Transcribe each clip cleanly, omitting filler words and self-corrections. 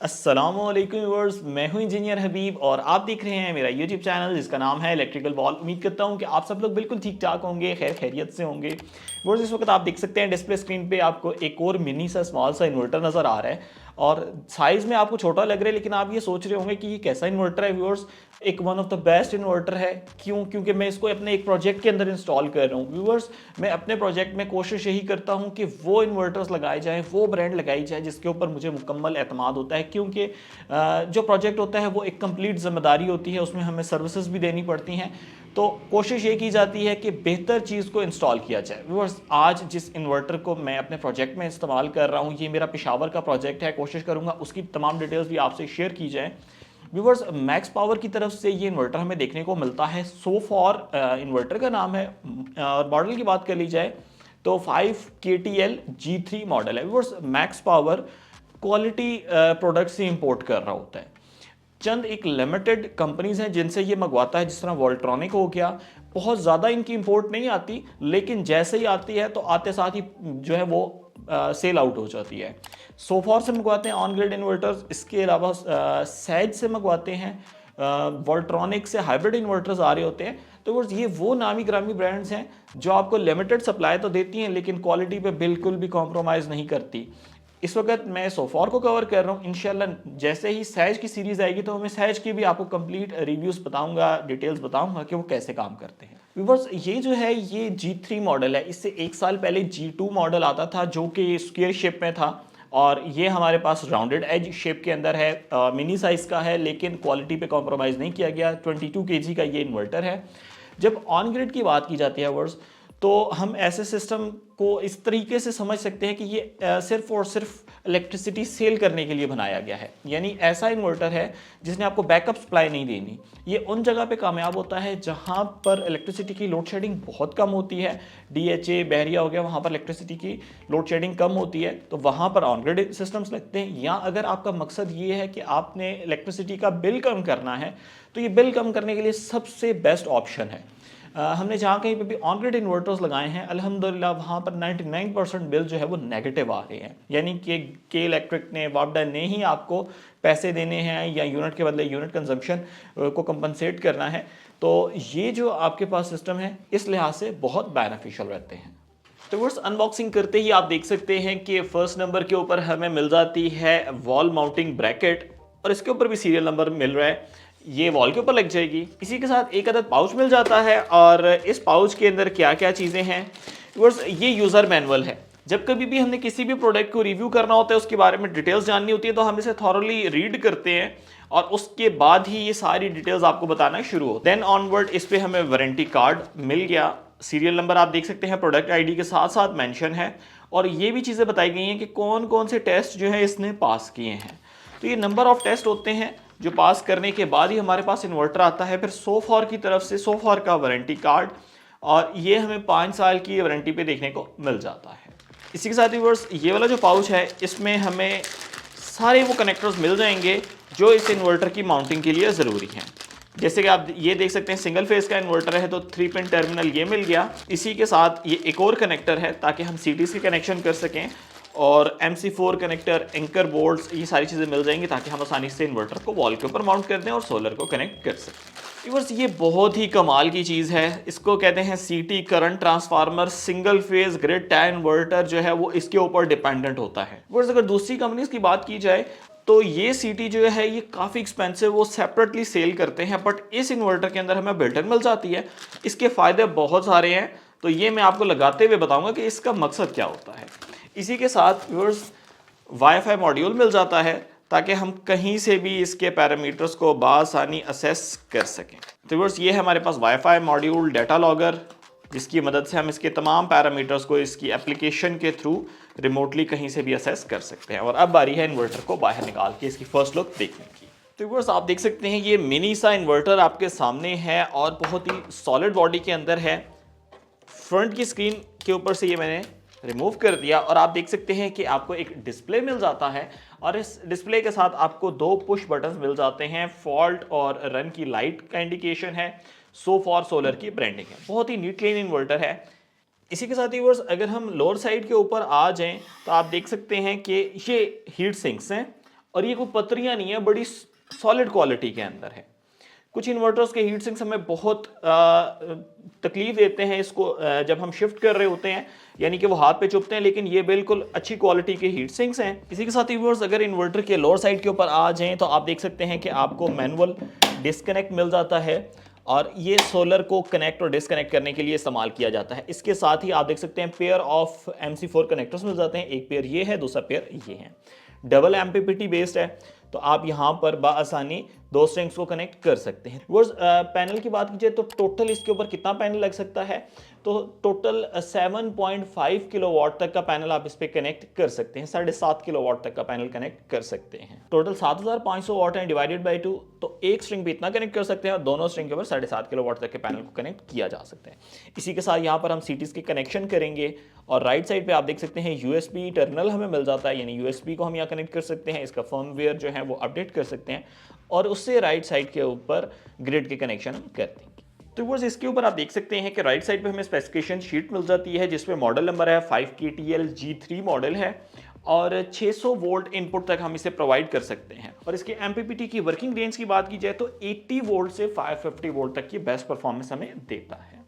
अस्सलामुअलैकुम व्यूअर्स, मैं हूं इंजीनियर हबीब और आप देख रहे हैं मेरा यूट्यूब चैनल जिसका नाम है इलेक्ट्रिकल वॉल। उम्मीद करता हूं कि आप सब लोग बिल्कुल ठीक ठाक होंगे, खैर खैरियत से होंगे। व्यूअर्स, इस वक्त आप देख सकते हैं डिस्प्ले स्क्रीन पे आपको एक और मिनी सा स्मॉल सा इन्वर्टर नज़र आ रहा है और साइज़ में आपको छोटा लग रहा है, लेकिन आप ये सोच रहे होंगे कि ये कैसा इन्वर्टर है। व्यूअर्स, एक one of the best inverter है। क्यों? क्योंकि मैं इसको अपने एक प्रोजेक्ट के अंदर इंस्टॉल कर रहा हूँ। व्यूअर्स, मैं अपने प्रोजेक्ट में कोशिश यही करता हूँ कि वो इन्वर्टर्स लगाए जाएँ, वो ब्रांड लगाई जाए जिसके ऊपर मुझे मुकम्मल एतमाद होता है। क्योंकि जो प्रोजेक्ट होता है वो एक कंप्लीट जिम्मेदारी होती है, उसमें हमें सर्विसेज भी देनी पड़ती हैं। तो कोशिश ये की जाती है कि बेहतर चीज़ को इंस्टॉल किया जाए। व्यूअर्स, आज जिस इन्वर्टर को मैं अपने प्रोजेक्ट में इस्तेमाल कर रहा हूँ, ये मेरा पेशावर का प्रोजेक्ट है। कोशिश करूँगा उसकी तमाम डिटेल्स भी आपसे शेयर की जाए। व्यूअर्स, मैक्स पावर की तरफ से ये इन्वर्टर हमें देखने को मिलता है। सोफॉर इन्वर्टर का नाम है और मॉडल की बात कर ली जाए तो 5 KTL G3 मॉडल है। Viewers, max power quality product से इंपोर्ट कर रहा होता है। चंद एक लिमिटेड कंपनीज हैं जिनसे ये मंगवाता है, जिस तरह वोल्ट्रॉनिक हो गया। बहुत ज़्यादा इनकी इंपोर्ट नहीं आती, लेकिन जैसे ही आती है तो आते साथ ही जो है वो सेल आउट हो जाती है। सोफॉर से मंगवाते हैं ऑन ग्रिड इन्वर्टर्स, इसके अलावा सैज से मंगवाते हैं, वोल्ट्रॉनिक से हाइब्रिड इन्वर्टर्स आ रहे होते हैं। तो ये वो नामी ग्रामी ब्रांड्स हैं जो आपको लिमिटेड सप्लाई तो देती हैं, लेकिन क्वालिटी पे बिल्कुल भी कॉम्प्रोमाइज़ नहीं करती। इस वक्त मैं सोफॉर को कवर कर रहा हूँ। इंशाल्लाह जैसे ही सैज की सीरीज आएगी तो मैं सैज की भी आपको कंप्लीट रिव्यूज बताऊंगा, डिटेल्स बताऊंगा कि वो कैसे काम करते हैं। व्यूअर्स, ये जो है ये G3 मॉडल है। इससे एक साल पहले G2 मॉडल आता था जो कि स्क्वायर शेप में था और ये हमारे पास राउंडेड एज शेप के अंदर है। मिनी साइज का है, लेकिन क्वालिटी पे कॉम्प्रोमाइज़ नहीं किया गया। 22 kg का ये इन्वर्टर है। जब ऑन ग्रिड की बात की जाती है वर्स, तो हम ऐसे सिस्टम को इस तरीके से समझ सकते हैं कि ये सिर्फ और सिर्फ इलेक्ट्रिसिटी सेल करने के लिए बनाया गया है। यानी ऐसा इन्वर्टर है जिसने आपको बैकअप सप्लाई नहीं देनी। ये उन जगह पे कामयाब होता है जहां पर इलेक्ट्रिसिटी की लोड शेडिंग बहुत कम होती है। DHA बहरिया हो गया, वहां पर इलेक्ट्रिसिटी की लोड शेडिंग कम होती है, तो वहां पर ऑन ग्रिड सिस्टम्स लगते हैं। या अगर आपका मकसद ये है कि आपने इलेक्ट्रिसिटी का बिल कम करना है, तो ये बिल कम करने के लिए सबसे बेस्ट ऑप्शन है। हमने जहाँ कहीं पे भी ऑन ग्रिड इन्वर्टर्स लगाए हैं, अल्हम्दुलिल्लाह वहाँ पर 99% बिल जो है वो नेगेटिव आ रहे हैं। यानी कि के इलेक्ट्रिक ने, वापडा ने ही आपको पैसे देने हैं या यूनिट के बदले यूनिट कंजम्पशन को कंपनसेट करना है। तो ये जो आपके पास सिस्टम है इस लिहाज से बहुत बेनिफिशियल रहते हैं। तो वर्स, अनबॉक्सिंग करते ही आप देख सकते हैं कि फर्स्ट नंबर के ऊपर हमें मिल जाती है वॉल माउंटिंग ब्रैकेट और इसके ऊपर भी सीरियल नंबर मिल रहा है। ये वॉल के ऊपर लग जाएगी। इसी के साथ एक अदद पाउच मिल जाता है और इस पाउच के अंदर क्या क्या चीज़ें हैं वर्स, ये यूज़र मैनुअल है। जब कभी भी हमने किसी भी प्रोडक्ट को रिव्यू करना होता है, उसके बारे में डिटेल्स जाननी होती है, तो हम इसे थॉरली रीड करते हैं और उसके बाद ही ये सारी डिटेल्स आपको बताना शुरू हो। देन ऑनवर्ड इस पे हमें वारंटी कार्ड मिल गया। सीरियल नंबर आप देख सकते हैं प्रोडक्ट आईडी के साथ साथ मेंशन है और ये भी चीज़ें बताई गई हैं कि कौन कौन से टेस्ट जो है इसने पास किए हैं। तो ये नंबर ऑफ टेस्ट होते हैं जो पास करने के बाद ही हमारे पास इन्वर्टर आता है। फिर सोफॉर की तरफ से सोफॉर का वारंटी कार्ड और ये हमें 5 साल की वारंटी पे देखने को मिल जाता है। इसी के साथ ही वर्स, ये वाला जो पाउच है इसमें हमें सारे वो कनेक्टर्स मिल जाएंगे जो इस इन्वर्टर की माउंटिंग के लिए ज़रूरी हैं। जैसे कि आप ये देख सकते हैं सिंगल फेज का इन्वर्टर है तो 3 पिन टर्मिनल ये मिल गया। इसी के साथ ये एक और कनेक्टर है ताकि हम सीटीज के कनेक्शन कर सकें और MC4 कनेक्टर, एंकर बोर्ड्स, ये सारी चीज़ें मिल जाएंगी ताकि हम आसानी से इन्वर्टर को वॉल के ऊपर माउंट कर दें और सोलर को कनेक्ट कर सकें। व्यूअर्स, ये बहुत ही कमाल की चीज़ है। इसको कहते हैं CT current transformer. Single phase grid tie inverter जो है वो इसके ऊपर डिपेंडेंट होता है। व्यूअर्स, अगर दूसरी कंपनीज की बात की जाए तो ये CT जो है ये काफ़ी एक्सपेंसिव, वो सेपरेटली सेल करते हैं, बट इस इन्वर्टर के अंदर हमें बिल्ट इन मिल जाती है। इसके फ़ायदे बहुत सारे हैं, तो ये मैं आपको लगाते हुए बताऊंगा कि इसका मकसद क्या होता है। इसी के साथ व्यूअर्स, वाईफाई मॉड्यूल मिल जाता है ताकि हम कहीं से भी इसके पैरामीटर्स को बासानी असेस कर सकें। तो व्यूअर्स, ये है हमारे पास वाईफाई मॉड्यूल, डाटा लॉगर, जिसकी मदद से हम इसके तमाम पैरामीटर्स को इसकी एप्लीकेशन के थ्रू रिमोटली कहीं से भी असेस कर सकते हैं। और अब बारी है इन्वर्टर को बाहर निकाल के इसकी फर्स्ट लुक देखने की। तो व्यूअर्स, आप देख सकते हैं ये मिनी सा इन्वर्टर आपके सामने है और बहुत ही सॉलिड बॉडी के अंदर है। फ्रंट की स्क्रीन के ऊपर से ये मैंने रिमूव कर दिया और आप देख सकते हैं कि आपको एक डिस्प्ले मिल जाता है और इस डिस्प्ले के साथ आपको 2 पुश बटन्स मिल जाते हैं। फॉल्ट और रन की लाइट का इंडिकेशन है, सोफॉर सोलर की ब्रांडिंग है। बहुत ही नीट क्लीन इन्वर्टर है। इसी के साथ ही व्यूअर्स, अगर हम लोअर साइड के ऊपर आ जाएं तो आप देख सकते हैं कि ये हीट सिंक्स हैं और ये कोई पतरियाँ नहीं है, बड़ी सॉलिड क्वालिटी के अंदर है। कुछ इन्वर्टर्स के हीट सिंक्स हमें बहुत तकलीफ देते हैं इसको जब हम शिफ्ट कर रहे होते हैं, यानी कि वो हाथ पे चुभते हैं, लेकिन ये बिल्कुल अच्छी क्वालिटी के हीट सिंक्स हैं। इसी के साथ व्यूअर्स अगर इन्वर्टर के लोअर साइड के ऊपर आ जाएं तो आप देख सकते हैं कि आपको मैनुअल डिस्कनेक्ट मिल जाता है और ये सोलर को कनेक्ट और डिस्कनेक्ट करने के लिए इस्तेमाल किया जाता है। इसके साथ ही आप देख सकते हैं पेयर ऑफ MC4 कनेक्टर्स मिल जाते हैं, एक पेयर ये है, दूसरा पेयर ये है, डबल MPPT बेस्ड है, तो आप यहाँ पर बाआसानी दो स्ट्रिंग्स को कनेक्ट कर सकते हैं। वर्स पैनल की बात कीजिए तो टोटल इसके ऊपर कितना पैनल लग सकता है, तो टोटल 7.5 किलोवाट तक का पैनल आप इस पे कनेक्ट कर सकते हैं, 7.5 किलोवाट तक का पैनल कनेक्ट कर सकते हैं। टोटल 7500 वाट है, डिवाइडेड बाई 2, तो एक स्ट्रिंग पे इतना कनेक्ट कर सकते हैं और दोनों स्ट्रिंग के ऊपर 7.5 किलोवाट तक के पैनल को कनेक्ट किया जा सकता है। इसी के साथ यहाँ पर हम सीटीज के कनेक्शन करेंगे और राइट साइड पे आप देख सकते हैं USB टर्मिनल हमें मिल जाता है, यानी USB को हम यहाँ कनेक्ट कर सकते हैं, इसका फर्मवेयर जो है वो अपडेट कर सकते हैं और उससे राइट साइड के ऊपर ग्रिड के कनेक्शन हम कर देंगे। तो बस इसके ऊपर आप देख सकते हैं कि राइट साइड पे हमें स्पेसिफिकेशन शीट मिल जाती है जिसमें मॉडल नंबर है 5KTL G3 मॉडल है और 600 वोल्ट इनपुट तक हम इसे प्रोवाइड कर सकते हैं। और इसके MPPT की वर्किंग रेंज की बात की जाए तो 80 वोल्ट से 550 वोल्ट तक की बेस्ट परफॉर्मेंस हमें देता है।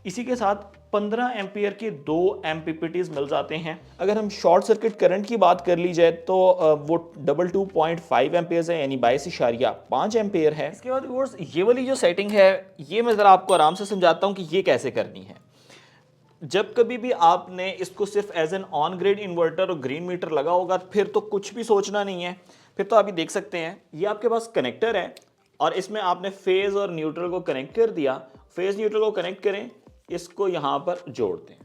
इसी के साथ 15 एम्पियर के 2 MPPTs मिल जाते हैं। अगर हम शॉर्ट सर्किट करंट की बात कर ली जाए तो वो 22.5 एम्पियर है, यानी 22.5 एम्पियर है। इसके बाद व्यूअर्स ये वाली जो सेटिंग है ये मैं ज़रा आपको आराम से समझाता हूँ कि ये कैसे करनी है। जब कभी भी आपने इसको सिर्फ as an on grid inverter और ग्रीन मीटर लगा होगा फिर तो कुछ भी सोचना नहीं है, फिर तो आप ये देख सकते हैं ये आपके पास कनेक्टर है और इसमें आपने फेज और न्यूट्रल को कनेक्ट कर दिया। फेज न्यूट्रल को कनेक्ट करें, इसको यहाँ पर जोड़ दें,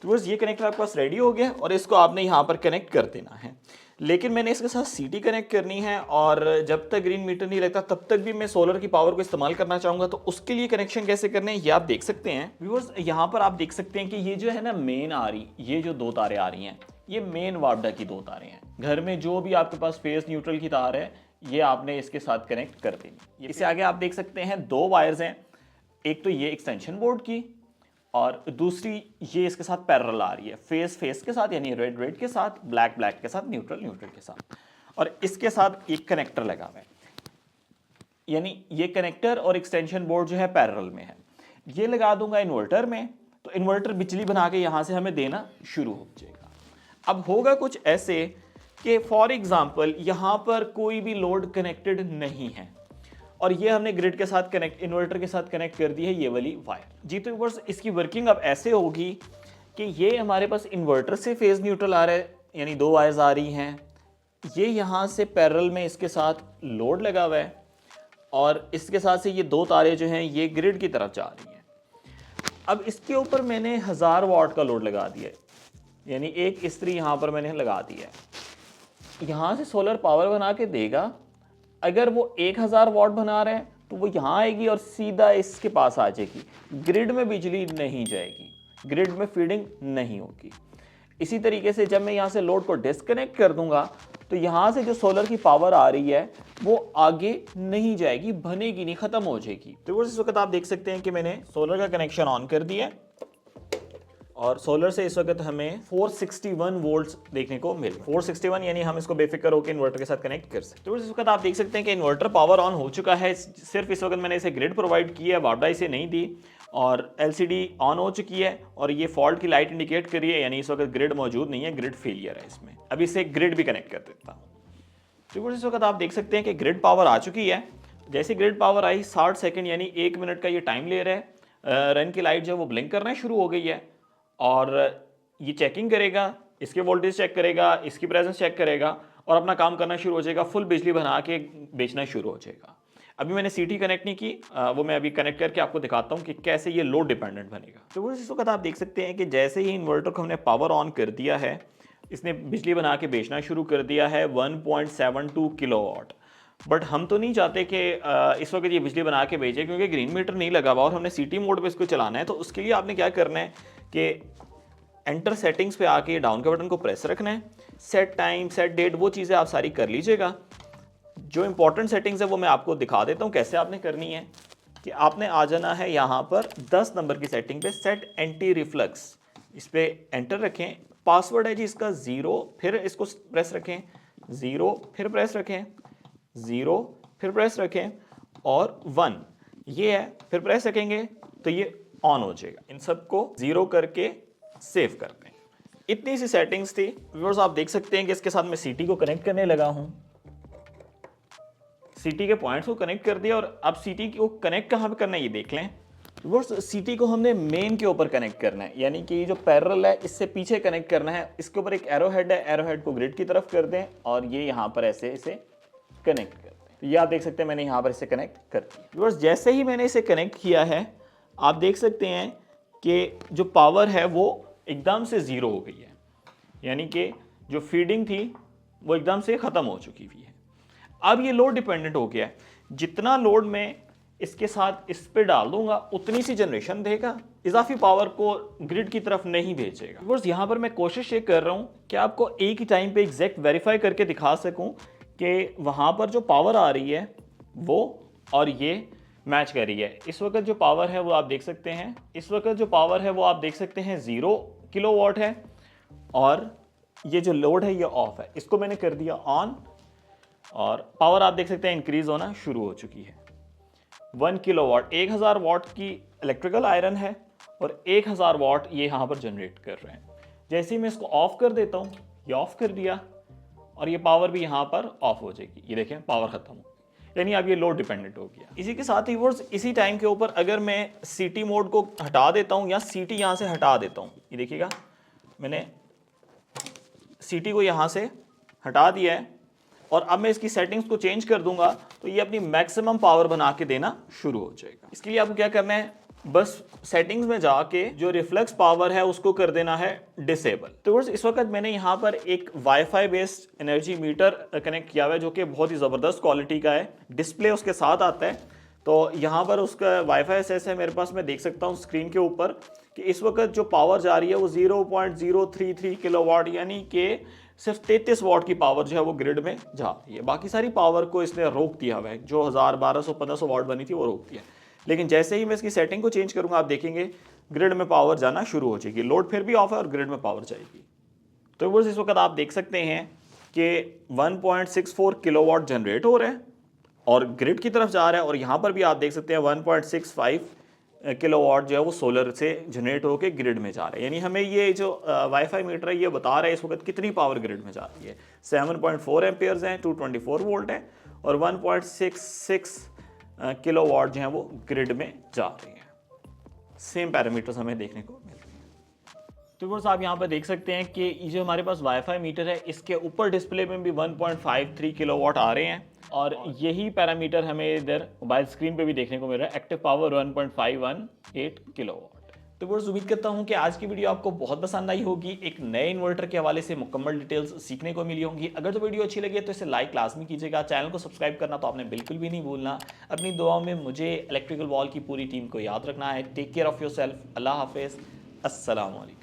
तो बस ये कनेक्टर आपके पास रेडी हो गया और इसको आपने यहाँ पर कनेक्ट कर देना है। लेकिन मैंने इसके साथ सीटी कनेक्ट करनी है और जब तक ग्रीन मीटर नहीं लगता तब तक भी मैं सोलर की पावर को इस्तेमाल करना चाहूँगा, तो उसके लिए कनेक्शन कैसे करने हैं ये आप देख सकते हैं। व्यूअर्स यहाँ पर आप देख सकते हैं कि ये जो है ना मेन आ रही, ये जो दो तारें आ रही हैं ये मेन वापडा की दो तारें हैं। घर में जो भी आपके पास फेज न्यूट्रल की तार है ये आपने इसके साथ कनेक्ट कर देनी। इससे आगे आप देख सकते हैं दो वायर्स हैं, एक तो ये एक्सटेंशन बोर्ड की और दूसरी ये इसके साथ पैरेलल आ रही है, फेस के साथ यानी रेड के साथ, ब्लैक के साथ, न्यूट्रल के साथ, और इसके साथ एक कनेक्टर लगा हुआ है, यानी ये कनेक्टर और एक्सटेंशन बोर्ड जो है पैरेलल में है। ये लगा दूंगा इन्वर्टर में तो इन्वर्टर बिजली बना के यहाँ से हमें देना शुरू हो जाएगा। अब होगा कुछ ऐसे कि फॉर एग्जाम्पल यहाँ पर कोई भी लोड कनेक्टेड नहीं है और ये हमने ग्रिड के साथ कनेक्ट, इन्वर्टर के साथ कनेक्ट कर दी है ये वाली वायर जी। तो व्यूअर्स इसकी वर्किंग अब ऐसे होगी कि ये हमारे पास इन्वर्टर से फेज न्यूट्रल आ रहा है, यानी दो वायर्स आ रही हैं, ये यहाँ से पैरेलल में इसके साथ लोड लगा हुआ है और इसके साथ से ये दो तारे जो हैं ये ग्रिड की तरफ जा रही हैं। अब इसके ऊपर मैंने 1000 वाट का लोड लगा दिया है, यानी एक इस्त्री यहाँ पर मैंने लगा दिया है, यहाँ से सोलर पावर बना के देगा। अगर वो 1000 वाट बना रहे हैं तो वो यहाँ आएगी और सीधा इसके पास आ जाएगी, ग्रिड में बिजली नहीं जाएगी, ग्रिड में फीडिंग नहीं होगी। इसी तरीके से जब मैं यहाँ से लोड को डिस्कनेक्ट कर दूंगा तो यहाँ से जो सोलर की पावर आ रही है वो आगे नहीं जाएगी, बनेगी नहीं, खत्म हो जाएगी। तो इस वक्त आप देख सकते हैं कि मैंने सोलर का कनेक्शन ऑन कर दिया और सोलर से इस वक्त हमें 461 वोल्ट्स देखने को मिल, 461 यानी हम इसको बेफिक्र होकर इन्वर्टर के साथ कनेक्ट कर सकते हैं। तो इस वक्त आप देख सकते हैं कि इन्वर्टर पावर ऑन हो चुका है, सिर्फ इस वक्त मैंने इसे ग्रिड प्रोवाइड की है, वापडा इसे नहीं दी, और LCD ऑन हो चुकी है और ये फॉल्ट की लाइट इंडिकेट कर रही है, यानी इस वक्त ग्रिड मौजूद नहीं है, ग्रिड फेलियर है इसमें। अभी इसे ग्रिड भी कनेक्ट कर देता हूँ। तो इस वक्त आप देख सकते हैं कि ग्रिड पावर आ चुकी है। जैसे ग्रिड पावर आई 60 सेकेंड यानी 1 मिनट का ये टाइम ले रहा है, रन की लाइट जो वो ब्लिंक करना शुरू हो गई है और ये चेकिंग करेगा, इसके वोल्टेज चेक करेगा, इसकी प्रेजेंस चेक करेगा और अपना काम करना शुरू हो जाएगा, फुल बिजली बना के बेचना शुरू हो जाएगा। अभी मैंने सीटी कनेक्ट नहीं की, वो मैं अभी कनेक्ट करके आपको दिखाता हूँ कि कैसे ये लोड डिपेंडेंट बनेगा। तो वो इस वक्त आप देख सकते हैं कि जैसे ही इन्वर्टर को हमने पावर ऑन कर दिया है, इसने बिजली बना के बेचना शुरू कर दिया है 1.72 किलोवाट। बट हम तो नहीं चाहते कि इस वक्त ये बिजली बना के भेजे, क्योंकि ग्रीन मीटर नहीं लगा हुआ और हमने सीटी मोड पे इसको चलाना है। तो उसके लिए आपने क्या करना है कि एंटर सेटिंग्स पे आके डाउन के बटन को प्रेस रखना है, सेट टाइम, सेट डेट, वो चीज़ें आप सारी कर लीजिएगा। जो इंपॉर्टेंट सेटिंग्स है वो मैं आपको दिखा देता हूँ कैसे आपने करनी है। कि आपने आ जाना है यहाँ पर 10 नंबर की सेटिंग पे, सेट एंटी रिफ्लक्स, इस पर एंटर रखें। पासवर्ड है जी इसका 0, फिर इसको प्रेस रखें, 0 फिर प्रेस रखें, 0 फिर प्रेस रखें और 1 ये है, फिर प्रेस रखेंगे तो ये ऑन हो जाएगा। इन सबको 0 करके सेव करते हैं। इतनी सी सेटिंग्स थी व्यूअर्स। आप देख सकते हैं कि इसके साथ मैं सीटी को कनेक्ट करने लगा हूं। सीटी के पॉइंट्स को कनेक्ट कर दिया और अब सीटी को कनेक्ट कहां पे करना है ये देख लें व्यूअर्स। सीटी को हमने मेन के ऊपर कनेक्ट करना है, यानी कि जो पैरेलल है इससे पीछे कनेक्ट करना है। इसके ऊपर एक एरो हेड है, एरो हेड को ग्रिड की तरफ कर दें और ये यहां पर ऐसे इसे कनेक्ट कर दें। तो ये आप देख सकते हैं मैंने यहां पर इसे कनेक्ट कर दिया व्यूअर्स। जैसे ही मैंने इसे कनेक्ट किया है आप देख सकते हैं कि जो पावर है वो एकदम से 0 हो गई है, यानी कि जो फीडिंग थी वो एकदम से ख़त्म हो चुकी हुई है। अब ये लोड डिपेंडेंट हो गया है, जितना लोड मैं इसके साथ इस पे डाल दूंगा उतनी सी जनरेशन देगा, इजाफी पावर को ग्रिड की तरफ नहीं भेजेगा। व्यूअर्स यहाँ पर मैं कोशिश ये कर रहा हूँ कि आपको एक ही टाइम पे एग्जैक्ट वेरीफाई करके दिखा सकूँ कि वहाँ पर जो पावर आ रही है वो और ये मैच कर रही है। इस वक्त जो पावर है वो आप देख सकते हैं, इस वक्त जो पावर है वो आप देख सकते हैं 0 किलोवाट है और ये जो लोड है ये ऑफ है। इसको मैंने कर दिया ऑन और पावर आप देख सकते हैं इंक्रीज होना शुरू हो चुकी है। 1 किलोवाट 1000 वाट की इलेक्ट्रिकल आयरन है और 1000 वाट ये यहाँ पर जनरेट कर रहे हैं। जैसे ही मैं इसको ऑफ कर देता हूँ, ये ऑफ कर दिया और ये पावर भी यहाँ पर ऑफ हो जाएगी। ये देखें पावर खत्म हो गई, यानी अब ये लोड डिपेंडेंट हो गया। इसी के साथ ही व्यूअर्स इसी टाइम के ऊपर अगर मैं सीटी मोड को हटा देता हूँ या सीटी यहाँ से हटा देता हूँ, ये देखिएगा मैंने सीटी को यहाँ से हटा दिया है और अब मैं इसकी सेटिंग्स को चेंज कर दूंगा तो ये अपनी मैक्सिमम पावर बना के देना शुरू हो जाएगा। इसके लिए आपको क्या करना है, बस सेटिंग्स में जाके जो रिफ्लेक्स पावर है उसको कर देना है डिसेबल। तो बस इस वक्त मैंने यहाँ पर एक wifi based energy meter connect किया हुआ है जो कि बहुत ही ज़बरदस्त क्वालिटी का है, डिस्प्ले उसके साथ आता है। तो यहाँ पर उसका वाईफाई एक्सेस है मेरे पास, मैं देख सकता हूँ स्क्रीन के ऊपर कि इस वक्त जो पावर जा रही है वो 0.033 किलोवाट, यानी कि सिर्फ 33 वाट की पावर जो है वो ग्रिड में जा रही है। बाकी सारी पावर को इसने रोक दिया हुआ है, जो 1000, 1200, 1500 वाट बनी थी वो रोक दिया। लेकिन जैसे ही मैं इसकी सेटिंग को चेंज करूंगा आप देखेंगे ग्रिड में पावर जाना शुरू हो जाएगी। लोड फिर भी ऑफ है और ग्रिड में पावर जाएगी। तो बस इस वक्त आप देख सकते हैं कि 1.64 किलोवाट जनरेट हो रहा है और ग्रिड की तरफ जा रहा है और यहाँ पर भी आप देख सकते हैं 1.65 किलोवाट जो है वो सोलर से जनरेट होकर ग्रिड में जा रहा है। यानी हमें ये जो वाईफाई मीटर है ये बता रहा है इस वक्त कितनी पावर ग्रिड में जा रही है। 7.4 एम्पियर्स हैं, 224 वोल्ट है और 1.66 किलोवाट जो है वो ग्रिड में जा रही है। सेम पैरामीटर्स हमें देखने को मिल रहे हैं। तो व्यूअर्स आप यहाँ पर देख सकते हैं कि ये जो हमारे पास वाईफाई मीटर है इसके ऊपर डिस्प्ले में भी 1.53 किलोवाट आ रहे हैं और यही पैरामीटर हमें इधर मोबाइल स्क्रीन पे भी देखने को मिल रहा है, एक्टिव पावर 1.518 किलोवाट। तो व्यूअर्स उम्मीद करता हूँ कि आज की वीडियो आपको बहुत पसंद आई होगी, एक नए इन्वर्टर के हवाले से मुकम्मल डिटेल्स सीखने को मिली होंगी। अगर तो वीडियो अच्छी लगी है तो इसे लाइक लाजमी कीजिएगा, चैनल को सब्सक्राइब करना तो आपने बिल्कुल भी नहीं भूलना। अपनी दुआओं में मुझे इलेक्ट्रिकल वॉल की पूरी टीम को याद रखना है। Take care of yourself. अल्लाह हाफिज़। अस्सलाम वालेकुम।